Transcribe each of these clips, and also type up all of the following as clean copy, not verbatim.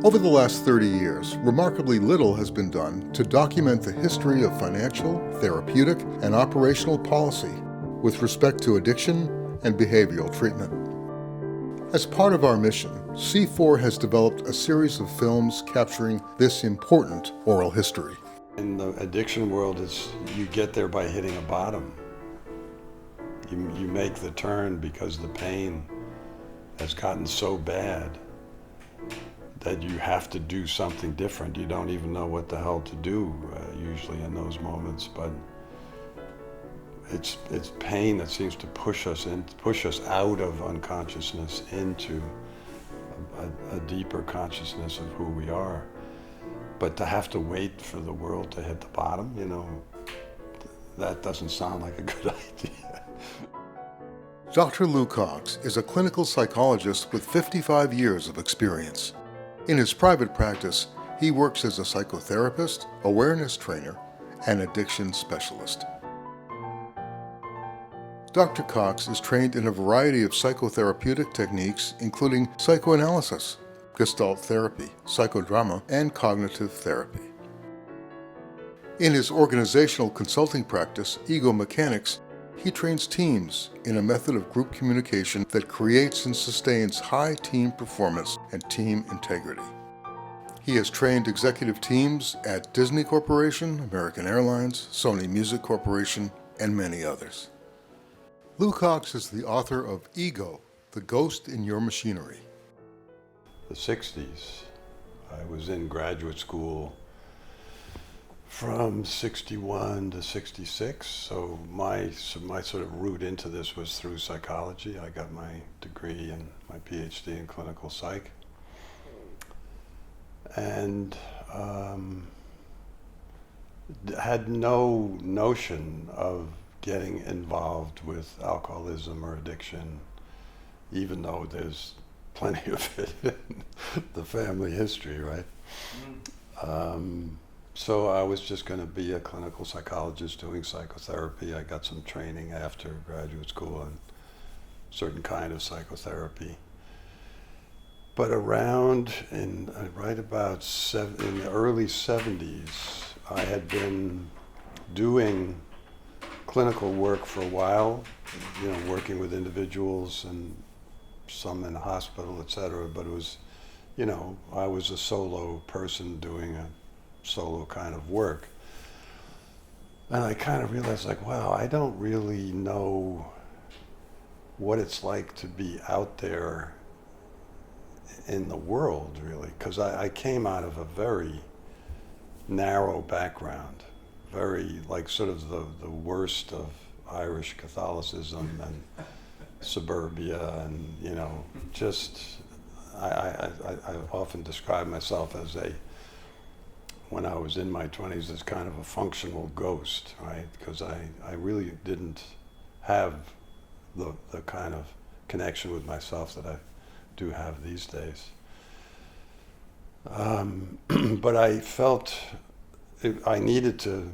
Over the last 30 years, remarkably little has been done to document the history of financial, therapeutic, and operational policy with respect to addiction and behavioral treatment. As part of our mission, C4 has developed a series of films capturing this important oral history. In the addiction world, you get there by hitting a bottom. You make the turn because the pain has gotten so bad that you have to do something different. You don't even know what the hell to do usually in those moments, but it's pain that seems to push us out of unconsciousness into a deeper consciousness of who we are. But to have to wait for the world to hit the bottom, that doesn't sound like a good idea. Dr. Lou Cox is a clinical psychologist with 55 years of experience. In his private practice, he works as a psychotherapist, awareness trainer, and addiction specialist. Dr. Cox is trained in a variety of psychotherapeutic techniques, including psychoanalysis, Gestalt therapy, psychodrama, and cognitive therapy. In his organizational consulting practice, Ego Mechanics, he trains teams in a method of group communication that creates and sustains high team performance and team integrity. He has trained executive teams at Disney Corporation, American Airlines, Sony Music Corporation, and many others. Lou Cox is the author of Ego, The Ghost in Your Machinery. The 60s, I was in graduate school from 61 to 66, so my sort of route into this was through psychology. I got my degree and my PhD in clinical psych, and had no notion of getting involved with alcoholism or addiction, even though there's plenty of it in the family history, right? So I was just going to be a clinical psychologist doing psychotherapy. I got some training after graduate school in certain kind of psychotherapy. But around in the early 70s, I had been doing clinical work for a while, working with individuals and some in the hospital, etc. But it was, I was a solo person doing a solo kind of work. And I kind of realized, wow, I don't really know what it's like to be out there in the world, really, because I came out of a very narrow background, very sort of the worst of Irish Catholicism and suburbia, and I often describe myself as when I was in my 20s, as kind of a functional ghost, right? Because I really didn't have the kind of connection with myself that I do have these days. But I felt I needed to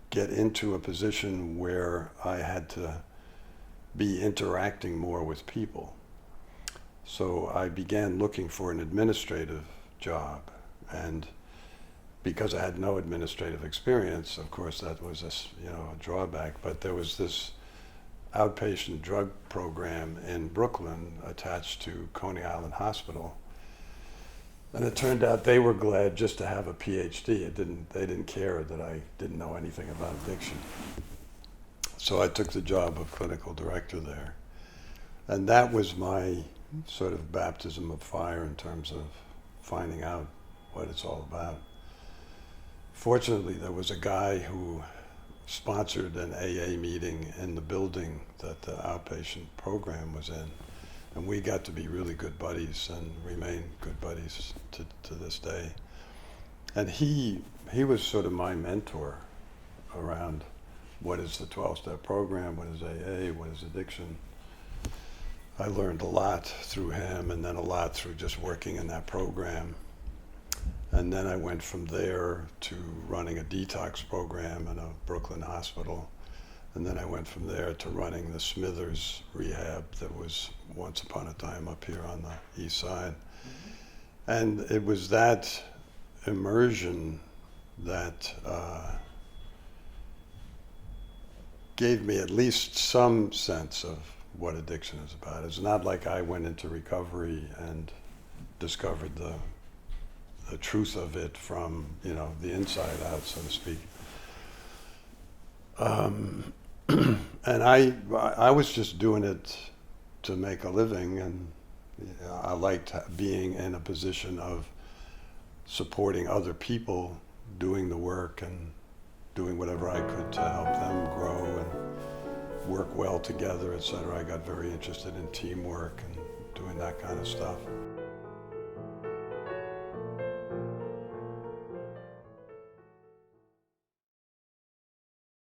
get into a position where I had to be interacting more with people. So I began looking for an administrative job, and because I had no administrative experience, of course that was a drawback, but there was this outpatient drug program in Brooklyn attached to Coney Island Hospital. And it turned out they were glad just to have a PhD. They didn't care that I didn't know anything about addiction. So I took the job of clinical director there. And that was my sort of baptism of fire in terms of finding out what it's all about. Fortunately, there was a guy who sponsored an AA meeting in the building that the outpatient program was in. And we got to be really good buddies and remain good buddies to this day. And he was sort of my mentor around what is the 12-step program, what is AA, what is addiction. I learned a lot through him, and then a lot through just working in that program. And then I went from there to running a detox program in a Brooklyn hospital. And then I went from there to running the Smithers rehab that was once upon a time up here on the east side. And it was that immersion that gave me at least some sense of what addiction is about. It's not like I went into recovery and discovered the truth of it from, the inside out, so to speak. And I was just doing it to make a living, and I liked being in a position of supporting other people doing the work and doing whatever I could to help them grow and work well together, etc. I got very interested in teamwork and doing that kind of stuff.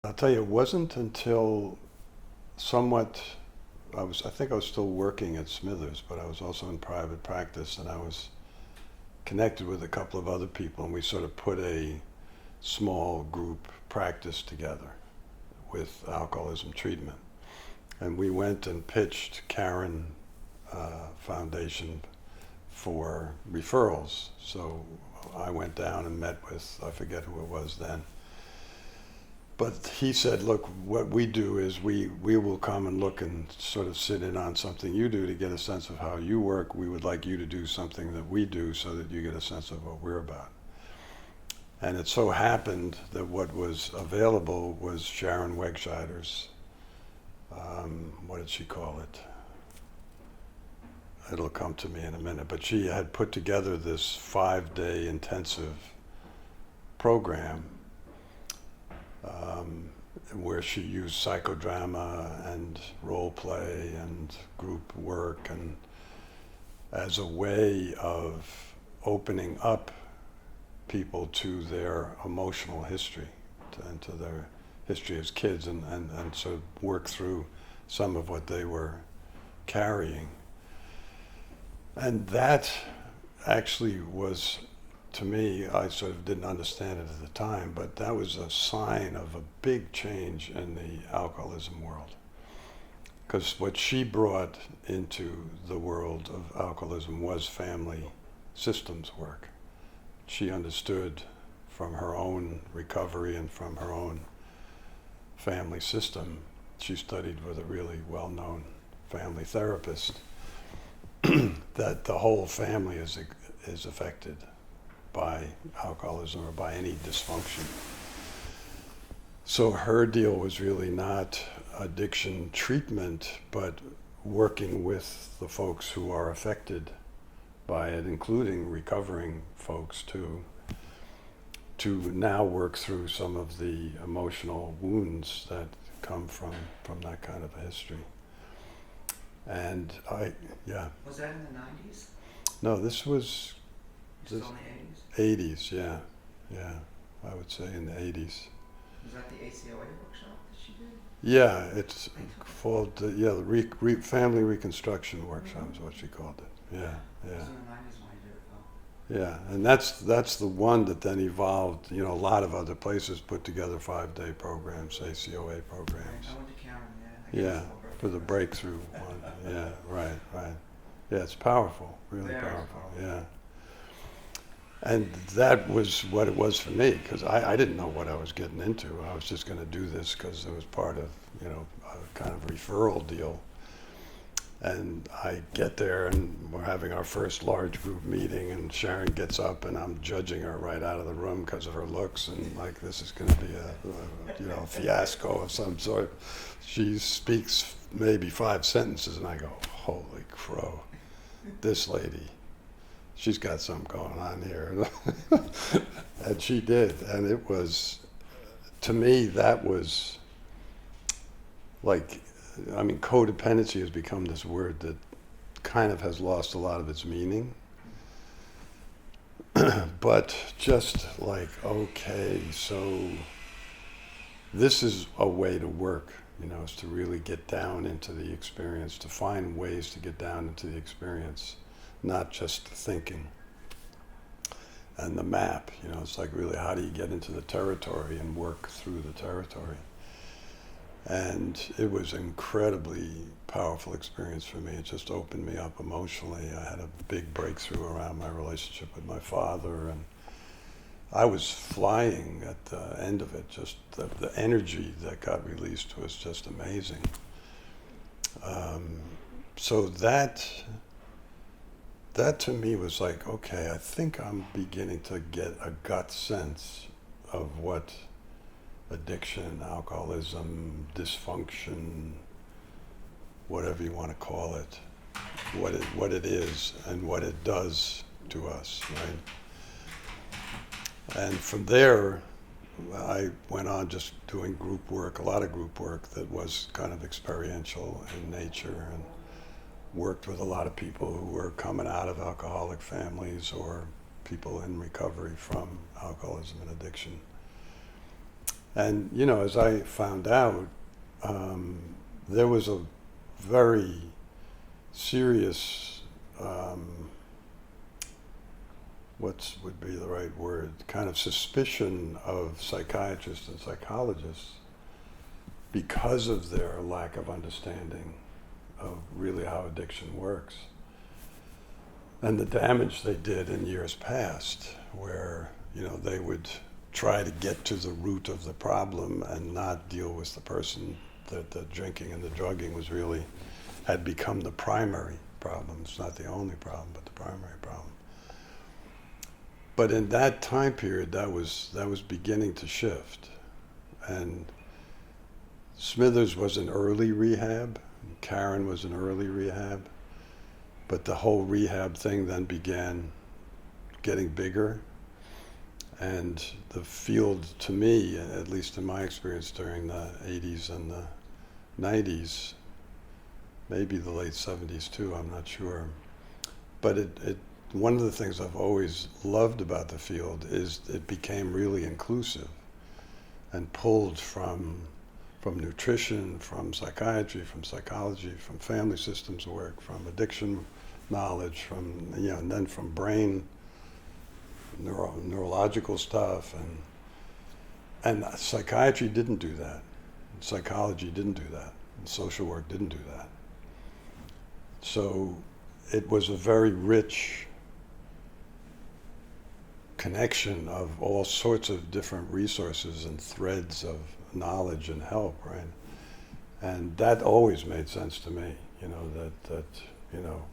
I'll tell you, it wasn't until I think I was still working at Smithers, but I was also in private practice, and I was connected with a couple of other people, and we sort of put a small group practice together with alcoholism treatment. And we went and pitched Karen Foundation for referrals. So I went down and met with, I forget who it was then. But he said, look, what we do is we will come and look and sort of sit in on something you do to get a sense of how you work. We would like you to do something that we do so that you get a sense of what we're about. And it so happened that what was available was Sharon Wegscheider's, what did she call it? It'll come to me in a minute. But she had put together this 5-day intensive program where she used psychodrama and role play and group work and as a way of opening up people to their emotional history and to their history as kids and sort of work through some of what they were carrying. And that actually was, to me, I sort of didn't understand it at the time, but that was a sign of a big change in the alcoholism world. Because what she brought into the world of alcoholism was family systems work. She understood from her own recovery and from her own family system. She studied with a really well-known family therapist that the whole family is affected by alcoholism or by any dysfunction. So her deal was really not addiction treatment, but working with the folks who are affected by it, including recovering folks too, to now work through some of the emotional wounds that come from that kind of a history. And Was that in the 90s? No, this was Still in the 80s? 80s, yeah, I would say in the 80s. Was that the ACOA workshop that she did? Yeah, it's called the family reconstruction workshop is what she called it. Yeah. It was in the 90s when I did it, though. Yeah, and that's the one that then evolved. A lot of other places put together 5-day programs, ACOA programs. I went to Karen, Yeah, for the breakthrough one. Yeah, right. Yeah, it's powerful, really Very powerful. powerful. Yeah. And that was what it was for me, because I didn't know what I was getting into. I was just going to do this because it was part of, a kind of referral deal. And I get there, and we're having our first large group meeting, and Sharon gets up, and I'm judging her right out of the room because of her looks, and like this is going to be a fiasco of some sort. She speaks maybe 5 sentences, and I go, holy crow, this lady, she's got something going on here. And she did, and it was, to me, that was like, codependency has become this word that kind of has lost a lot of its meaning. But just like, okay, so this is a way to work, is to really get down into the experience, to find ways to get down into the experience, not just thinking. And the map, it's like really how do you get into the territory and work through the territory. And it was an incredibly powerful experience for me. It just opened me up emotionally. I had a big breakthrough around my relationship with my father, and I was flying at the end of it. Just the energy that got released was just amazing. So that to me was like, okay, I think I'm beginning to get a gut sense of what addiction, alcoholism, dysfunction, whatever you want to call it, what it is and what it does to us, right? And from there, I went on just doing group work, a lot of group work that was kind of experiential in nature, and worked with a lot of people who were coming out of alcoholic families or people in recovery from alcoholism and addiction. And, you know, as I found out, there was a very serious, what would be the right word, kind of suspicion of psychiatrists and psychologists because of their lack of understanding of really how addiction works. And the damage they did in years past, where, you know, they would try to get to the root of the problem and not deal with the person that the drinking and the drugging was really, had become the primary problem. It's not the only problem, but the primary problem. But in that time period, that was beginning to shift. And Smithers was an early rehab, Karen was an early rehab, but the whole rehab thing then began getting bigger. And the field, to me, at least in my experience during the 80s and the 90s, maybe the late 70s too, I'm not sure. But one of the things I've always loved about the field is it became really inclusive and pulled from nutrition, from psychiatry, from psychology, from family systems work, from addiction knowledge, from, you know, and then from brain, neurological stuff, and psychiatry didn't do that, psychology didn't do that, and social work didn't do that. So it was a very rich connection of all sorts of different resources and threads of knowledge and help, right? And that always made sense to me, you know, that you know,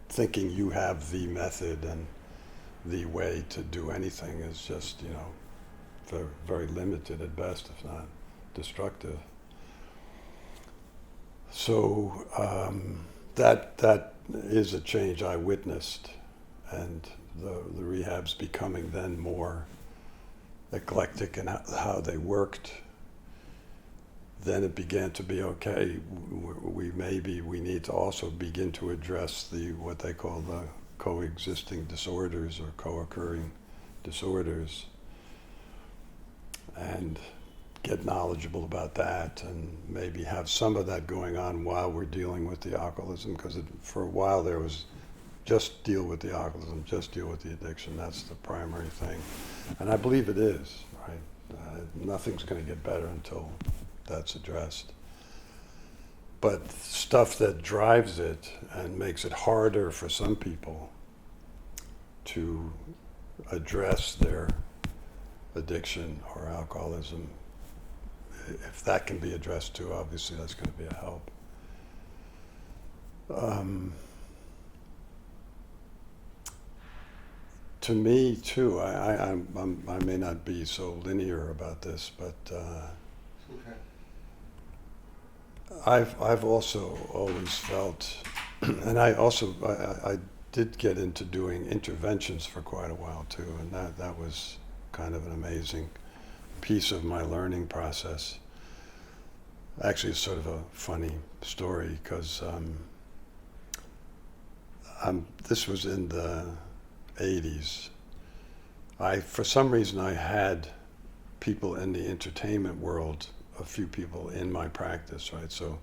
thinking you have the method and the way to do anything is just, you know, very, very limited at best, if not destructive. So that is a change I witnessed, and the rehabs becoming then more eclectic in how they worked. Then it began to be, okay, we need to also begin to address what they call the coexisting disorders or co-occurring disorders, and get knowledgeable about that, and maybe have some of that going on while we're dealing with the alcoholism, because for a while there was just deal with the alcoholism, just deal with the addiction. That's the primary thing. And I believe it is, right? Nothing's going to get better until that's addressed. But stuff that drives it and makes it harder for some people to address their addiction or alcoholism, if that can be addressed too, obviously that's going to be a help. To me too, I may not be so linear about this, but Okay. I've also always felt, and I did get into doing interventions for quite a while too, and that was kind of an amazing piece of my learning process. Actually, it's sort of a funny story, because this was in the 80s. For some reason, I had people in the entertainment world, a few people in my practice, right? So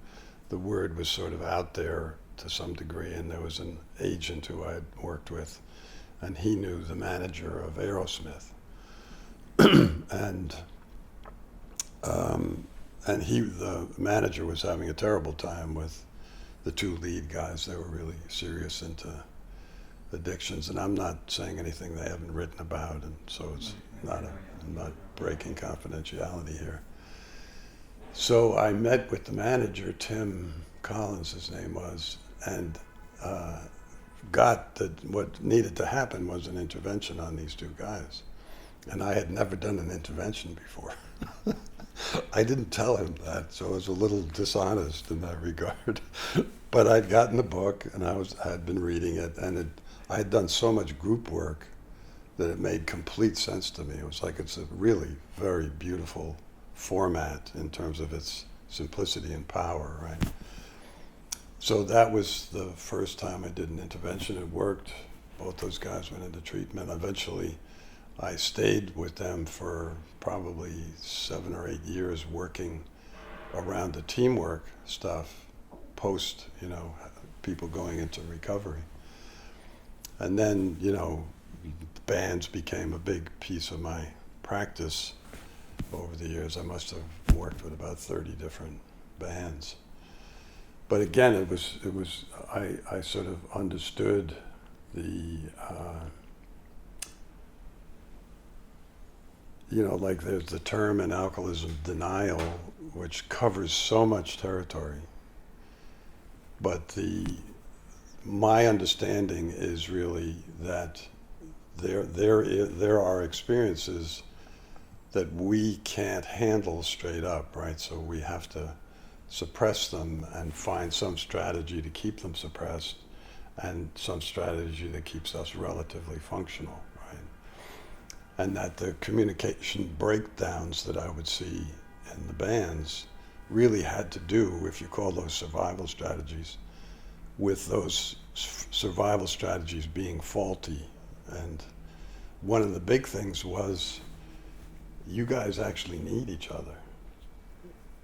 the word was sort of out there to some degree, and there was an agent who I had worked with, and he knew the manager of Aerosmith. And and the manager was having a terrible time with the two lead guys. They were really serious into addictions, and I'm not saying anything they haven't written about, and so it's I'm not breaking confidentiality here. So I met with the manager, Tim Collins, his name was, and got that what needed to happen was an intervention on these two guys. And I had never done an intervention before. I didn't tell him that, so I was a little dishonest in that regard. But I'd gotten the book, and I had been reading it, and I had done so much group work that it made complete sense to me. It was like it's a really very beautiful format in terms of its simplicity and power, right? So that was the first time I did an intervention. It worked. Both those guys went into treatment. Eventually, I stayed with them for probably 7 or 8 years working around the teamwork stuff post, people going into recovery. And then, bands became a big piece of my practice over the years. I must have worked with about 30 different bands. But again, I sort of understood the, like there's the term in alcoholism, denial, which covers so much territory. But my understanding is really that there are experiences that we can't handle straight up, right? So we have to suppress them and find some strategy to keep them suppressed and some strategy that keeps us relatively functional, right? And that the communication breakdowns that I would see in the bands really had to do, if you call those survival strategies, with those survival strategies being faulty. And one of the big things was you guys actually need each other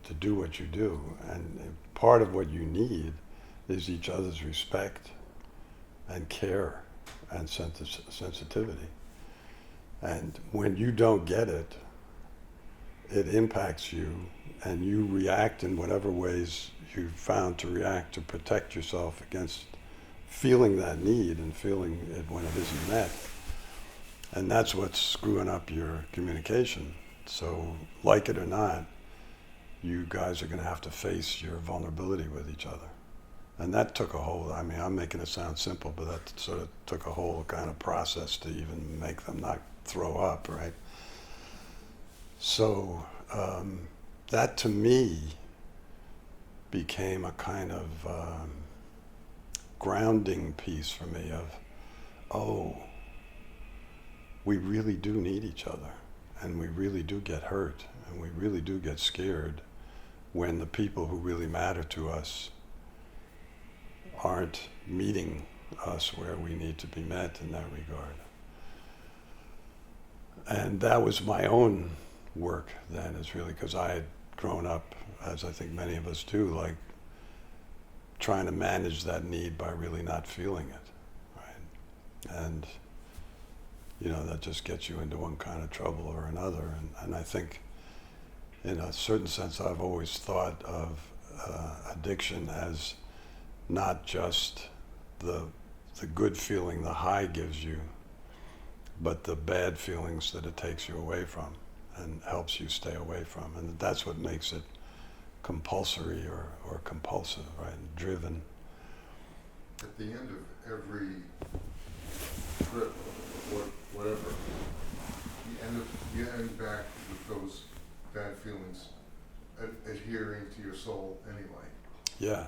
to do what you do. And part of what you need is each other's respect and care and sensitivity. And when you don't get it, it impacts you, and you react in whatever ways you found to react to protect yourself against feeling that need and feeling it when it isn't met. And that's what's screwing up your communication. So, like it or not, you guys are going to have to face your vulnerability with each other. And that took a whole, I'm making it sound simple, but that sort of took a whole kind of process to even make them not throw up, right? So that to me became a kind of grounding piece for me of, we really do need each other, and we really do get hurt, and we really do get scared when the people who really matter to us aren't meeting us where we need to be met in that regard. And that was my own work then, is really because I had grown up, as I think many of us do, like trying to manage that need by really not feeling it, right? And that just gets you into one kind of trouble or another. And I think in a certain sense I've always thought of addiction as not just the good feeling the high gives you, but the bad feelings that it takes you away from and helps you stay away from. And that's what makes it compulsory or compulsive, right? Driven. At the end of every trip, whatever, you end back with those bad feelings adhering to your soul anyway. Yeah,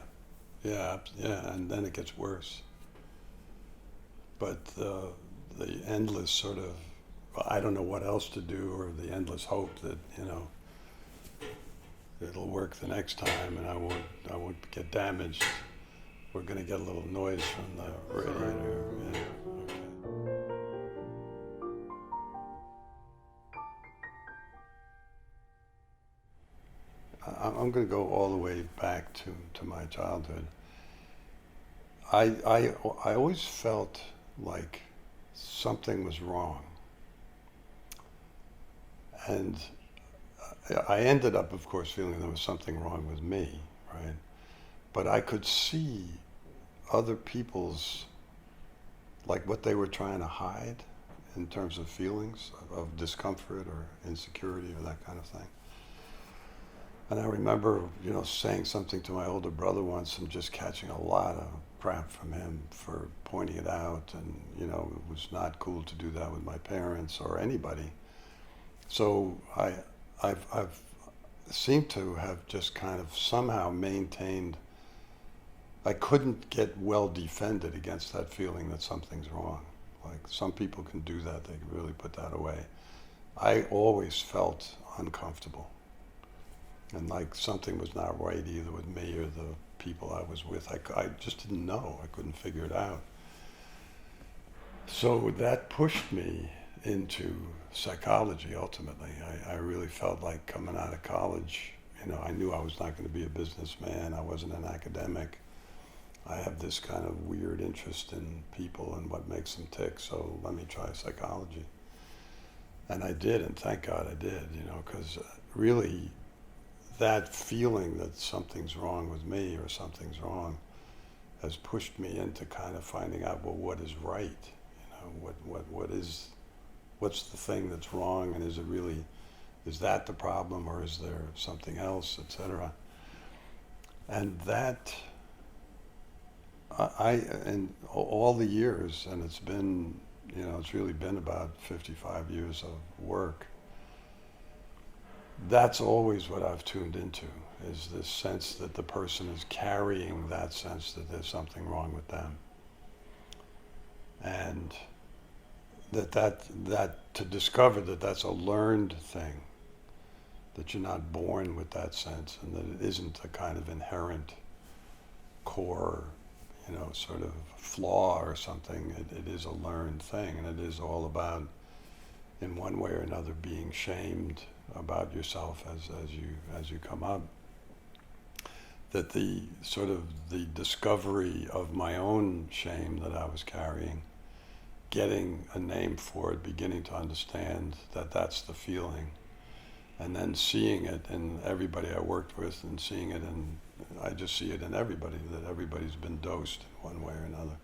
and then it gets worse. But the endless sort of, I don't know what else to do, or the endless hope that, it'll work the next time and I won't get damaged. We're going to get a little noise from the radiator. Yeah. Okay. I'm going to go all the way back to my childhood. I always felt like something was wrong. And I ended up, of course, feeling there was something wrong with me, right? But I could see other people's, like what they were trying to hide in terms of feelings of discomfort or insecurity or that kind of thing. And I remember, saying something to my older brother once and just catching a lot of crap from him for pointing it out. And, it was not cool to do that with my parents or anybody. So I've seemed to have just kind of somehow maintained, I couldn't get well defended against that feeling that something's wrong. Like some people can do that, they can really put that away. I always felt uncomfortable. And like something was not right either with me or the people I was with. I just didn't know. I couldn't figure it out. So that pushed me into psychology ultimately. I really felt like coming out of college, I knew I was not going to be a businessman. I wasn't an academic. I have this kind of weird interest in people and what makes them tick, so let me try psychology. And I did, and thank God I did, because really that feeling that something's wrong with me or something's wrong has pushed me into kind of finding out, well, what is right? What's the thing that's wrong, and is that the problem, or is there something else, etc. And that, in all the years, and it's been, it's really been about 55 years of work, that's always what I've tuned into, is this sense that the person is carrying that sense that there's something wrong with them. And that to discover that that's a learned thing, that you're not born with that sense, and that it isn't a kind of inherent core, sort of flaw or something. It is a learned thing, and it is all about, in one way or another, being shamed about yourself as you come up. That the sort of the discovery of my own shame that I was carrying, getting a name for it, beginning to understand that that's the feeling, and then seeing it in everybody I worked with, and seeing it in, I just see it in everybody, that everybody's been dosed in one way or another,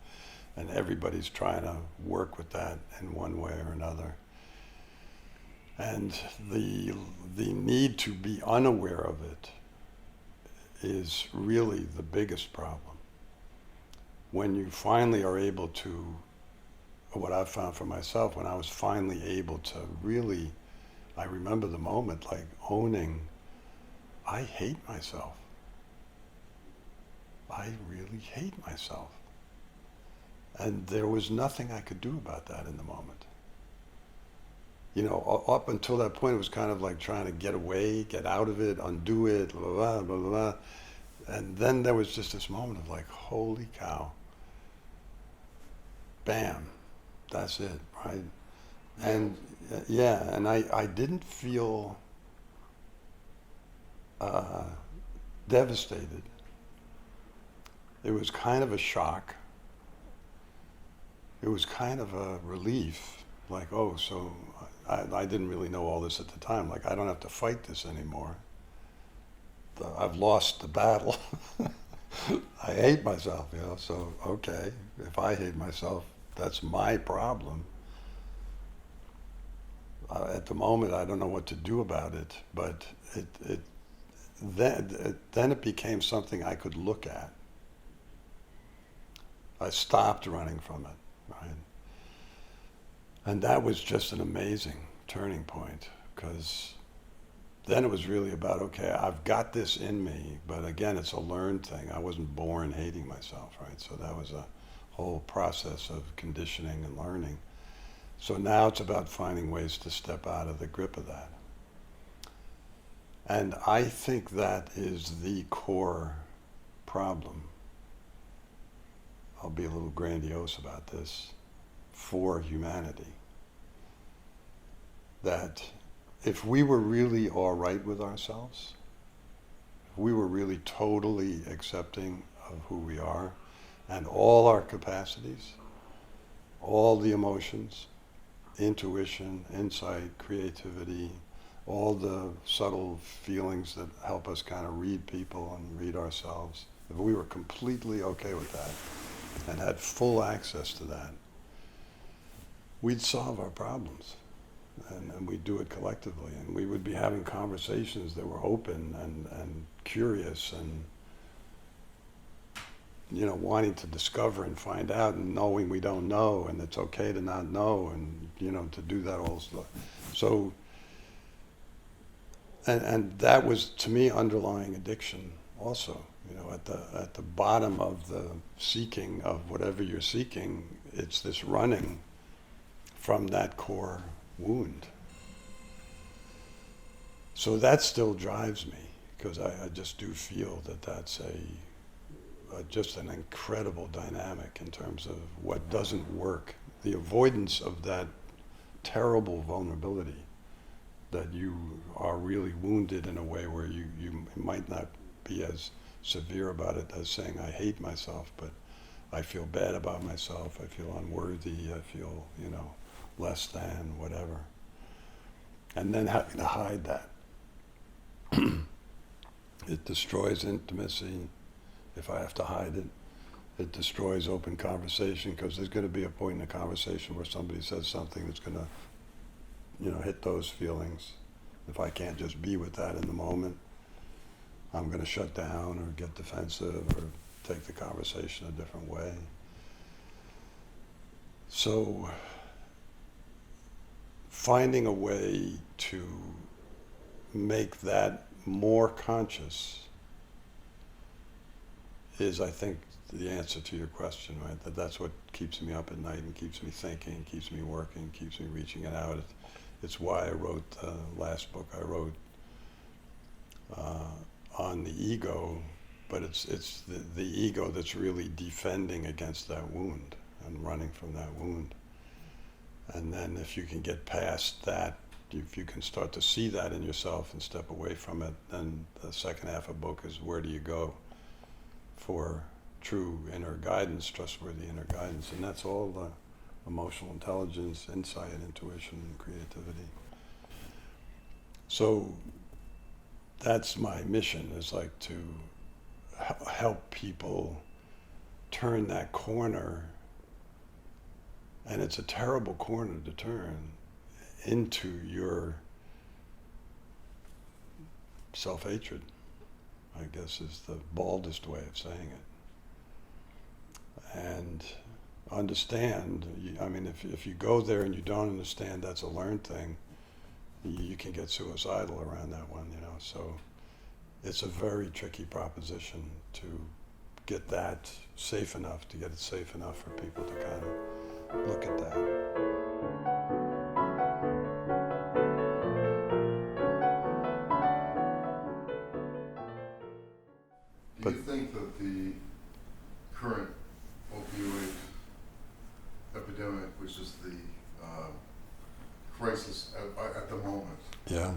and everybody's trying to work with that in one way or another. And the need to be unaware of it is really the biggest problem. When you finally are able to, what I've found for myself, when I was finally able to really, I remember the moment like owning, I hate myself. I really hate myself. And there was nothing I could do about that in the moment. Up until that point, it was kind of like trying to get away, get out of it, undo it, blah, blah, blah, blah, blah. And then there was just this moment of like, holy cow. Bam. That's it, right? And and I didn't feel devastated. It was kind of a shock. It was kind of a relief, like, oh, so I didn't really know all this at the time. Like, I don't have to fight this anymore. I've lost the battle. I hate myself, so okay, if I hate myself, that's my problem. At the moment, I don't know what to do about it, but then it became something I could look at. I stopped running from it, right? And that was just an amazing turning point, because then it was really about, okay, I've got this in me, but again, it's a learned thing. I wasn't born hating myself, right? So that was a whole process of conditioning and learning. So now it's about finding ways to step out of the grip of that. And I think that is the core problem. I'll be a little grandiose about this, for humanity. That if we were really all right with ourselves, if we were really totally accepting of who we are and all our capacities, all the emotions, intuition, insight, creativity, all the subtle feelings that help us kind of read people and read ourselves, if we were completely okay with that and had full access to that, we'd solve our problems. And we'd do it collectively. And we would be having conversations that were open and curious and, you know, wanting to discover and find out and knowing we don't know, and it's okay to not know, and, you know, to do that all stuff. So, and that was, to me, underlying addiction also. You know, at the bottom of the seeking of whatever you're seeking, it's this running from that core wound. So that still drives me, because I just do feel that that's just an incredible dynamic in terms of what doesn't work. The avoidance of that terrible vulnerability, that you are really wounded in a way where you might not be as severe about it as saying I hate myself, but I feel bad about myself, I feel unworthy, I feel, you know, less than, whatever. And then having to hide that. It destroys intimacy if I have to hide it. It destroys open conversation, because there's going to be a point in a conversation where somebody says something that's going to, you know, hit those feelings. If I can't just be with that in the moment, I'm going to shut down or get defensive or take the conversation a different way. So finding a way to make that more conscious is, I think, the answer to your question, right? That's what keeps me up at night and keeps me thinking, keeps me working, keeps me reaching it out. It's why I wrote the last book I wrote on the ego, but it's the ego that's really defending against that wound and running from that wound. And then if you can get past that, if you can start to see that in yourself and step away from it, then the second half of the book is where do you go for true inner guidance, trustworthy inner guidance. And that's all the emotional intelligence, insight, intuition, and creativity. So that's my mission, is like to help people turn that corner, and it's a terrible corner to turn, into your self-hatred, I guess is the baldest way of saying it. And understand, I mean, if you go there and you don't understand that's a learned thing, you can get suicidal around that one, you know. So it's a very tricky proposition to get that safe enough, to get it safe enough for people to kind of look at that. Do you think that the current opioid epidemic, which is the crisis at the moment, Yeah.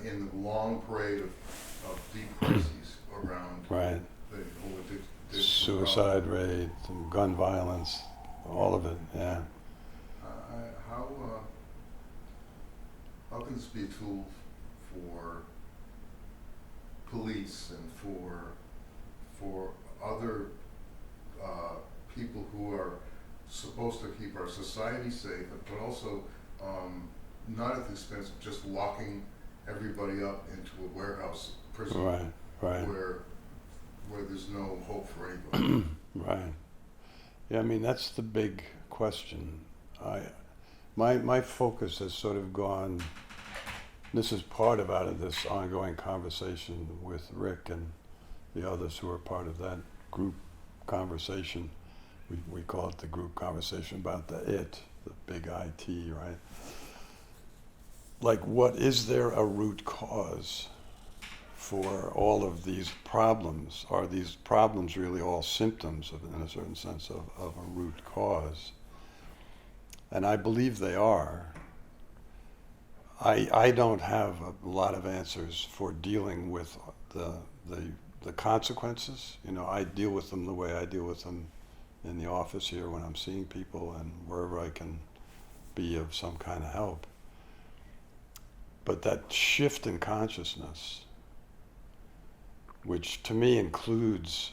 In the long parade of deep crises around Right. the whole addiction, Suicide rate, and gun violence, all of it, yeah. How can this be a tool for police and for other people who are supposed to keep our society safe, but also not at the expense of just locking everybody up into a warehouse prison, Right. where there's no hope for anybody. Right. Yeah, I mean, that's the big question. My focus has sort of gone, this is part of out of this ongoing conversation with Rick and the others who are part of that group conversation. We call it the group conversation about the big IT, right? Like, what is there a root cause for all of these problems? Are these problems really all symptoms of, in a certain sense, of a root cause? And I believe they are. I don't have a lot of answers for dealing with the consequences. You know, I deal with them the way I deal with them in the office here when I'm seeing people and wherever I can be of some kind of help. But that shift in consciousness, which to me includes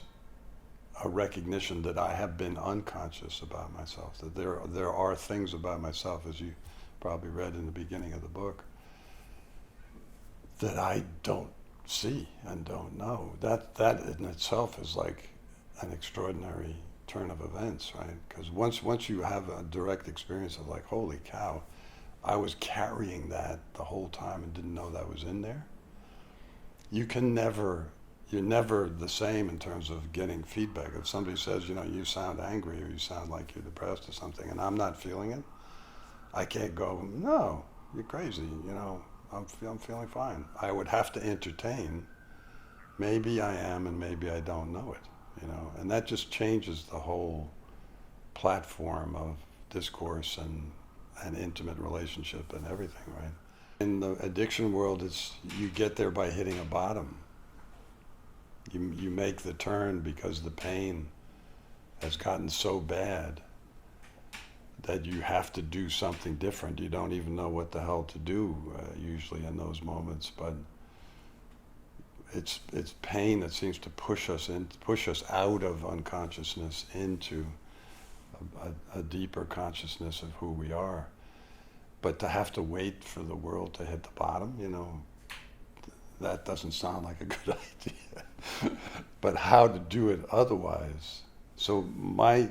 a recognition that I have been unconscious about myself, that there are things about myself, as you probably read in the beginning of the book, that I don't see and don't know. That in itself is like an extraordinary turn of events, right? Because once you have a direct experience of like, holy cow, I was carrying that the whole time and didn't know that was in there. You're never the same in terms of getting feedback. If somebody says, you sound angry or you sound like you're depressed or something, and I'm not feeling it, I can't go, no, you're crazy, I'm feeling fine. I would have to entertain, maybe I am and maybe I don't know it, and that just changes the whole platform of discourse and intimate relationship and everything, right? In the addiction world, you get there by hitting a bottom. You make the turn because the pain has gotten so bad that you have to do something different. You don't even know what the hell to do usually in those moments, but it's pain that seems to push us out of unconsciousness into a deeper consciousness of who we are. But to have to wait for the world to hit the bottom, that doesn't sound like a good idea. But how to do it otherwise? So my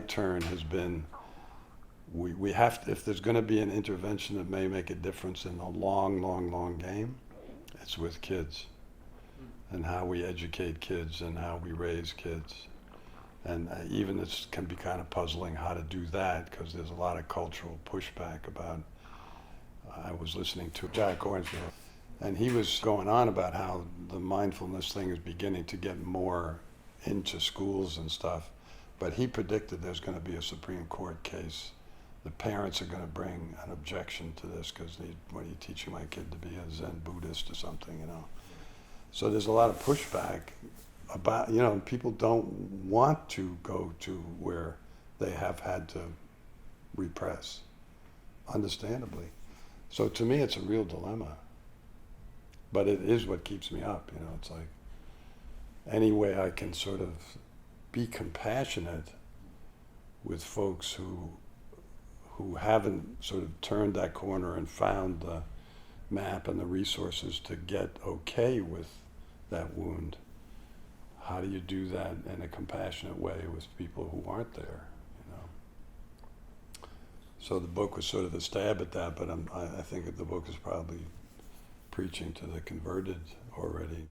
turn has been, we have to, if there's going to be an intervention that may make a difference in the long game, it's with kids and how we educate kids and how we raise kids. And even this can be kind of puzzling how to do that, because there's a lot of cultural pushback about, I was listening to Jack Orangefield, and he was going on about how the mindfulness thing is beginning to get more into schools and stuff. But he predicted there's going to be a Supreme Court case. The parents are going to bring an objection to this because what are you teaching my kid to be a Zen Buddhist or something, So there's a lot of pushback about, people don't want to go to where they have had to repress, understandably. So to me, it's a real dilemma. But it is what keeps me up, it's like any way I can sort of be compassionate with folks who haven't sort of turned that corner and found the map and the resources to get okay with that wound. How do you do that in a compassionate way with people who aren't there, So the book was sort of a stab at that, but I think that the book is probably preaching to the converted already.